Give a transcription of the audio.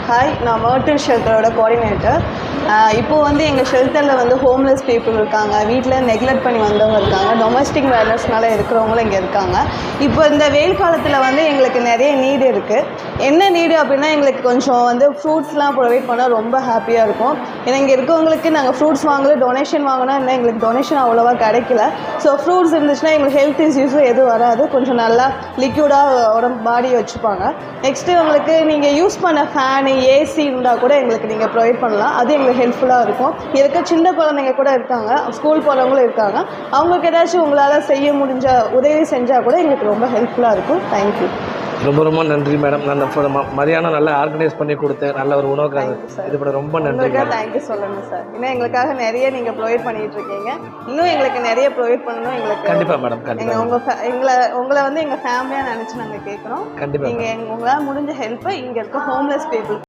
Hi, நான் மர்டன் ஷெல்டரோட coordinator. இப்போது வந்து எங்கள் ஷெல்டரில் வந்து ஹோம்லெஸ் பீப்புள் இருக்காங்க, வீட்டில் நெக்லெக்ட் பண்ணி வந்தவங்க இருக்காங்க, டொமஸ்டிக் வேலர்ஸ்னால இருக்கிறவங்களும் இங்கே இருக்காங்க. இப்போ இந்த வெயில் காலத்தில் வந்து எங்களுக்கு நிறைய நீடு இருக்குது. என்ன நீடு அப்படின்னா, எங்களுக்கு கொஞ்சம் வந்து ஃப்ரூட்ஸ்லாம் ப்ரொவைட் பண்ணால் ரொம்ப ஹாப்பியாக இருக்கும். ஏன்னா இங்கே இருக்கவங்களுக்கு நாங்கள் ஃப்ரூட்ஸ் வாங்கல, டொனேஷன் வாங்கினா இன்னும் எங்களுக்கு டொனேஷன் அவ்வளோவா கிடைக்கல. ஸோ ஃப்ரூட்ஸ் இருந்துச்சுன்னா எங்களுக்கு ஹெல்த் இஷ்யூஸும் எதுவும் வராது, கொஞ்சம் நல்லா லிக்யூடாக உடம்பு பாடியை வச்சுப்பாங்க. நெக்ஸ்ட்டு உங்களுக்கு நீங்கள் யூஸ் பண்ண ஃபேனு, ஏசி இருந்தால் கூட எங்களுக்கு நீங்கள் ப்ரொவைட் பண்ணலாம், அது எங்களுக்கு ஹெல்ப்ஃபுல்லாக இருக்கும். இருக்க சின்ன குழந்தைங்க கூட இருக்காங்க, ஸ்கூல் போகிறவங்களும் இருக்காங்க, அவங்களுக்கு ஏதாச்சும் உங்களால் செய்ய முடிஞ்ச உதவி செஞ்சால் கூட எங்களுக்கு ரொம்ப ஹெல்ப்ஃபுல்லாக இருக்கும். தேங்க்யூ. ரொம்ப ரொம்ப நன்றி மேடம். நான் மதியானம் நல்லா ஆர்கனைஸ் பண்ணி கொடுத்தேன், நல்ல ஒரு உணவுக்காக இது பண்ண ரொம்ப நன்றி. தேங்க்யூ சொல்லணும் சார். இன்னும் எங்களுக்காக நிறைய நீங்கள் ப்ரொவைட் பண்ணிட்டு இருக்கீங்க, இன்னும் எங்களுக்கு நிறைய ப்ரொவைட் பண்ணணும். எங்களுக்கு கண்டிப்பாக மேடம், கண்டிப்பாக உங்களை வந்து எங்கள் ஃபேமிலியாக நினச்சி நாங்கள் கேட்குறோம். கண்டிப்பாக நீங்கள் உங்களால் முடிஞ்ச ஹெல்ப்பை இங்கே இருக்க ஹோம்லெஸ் பீப்புள்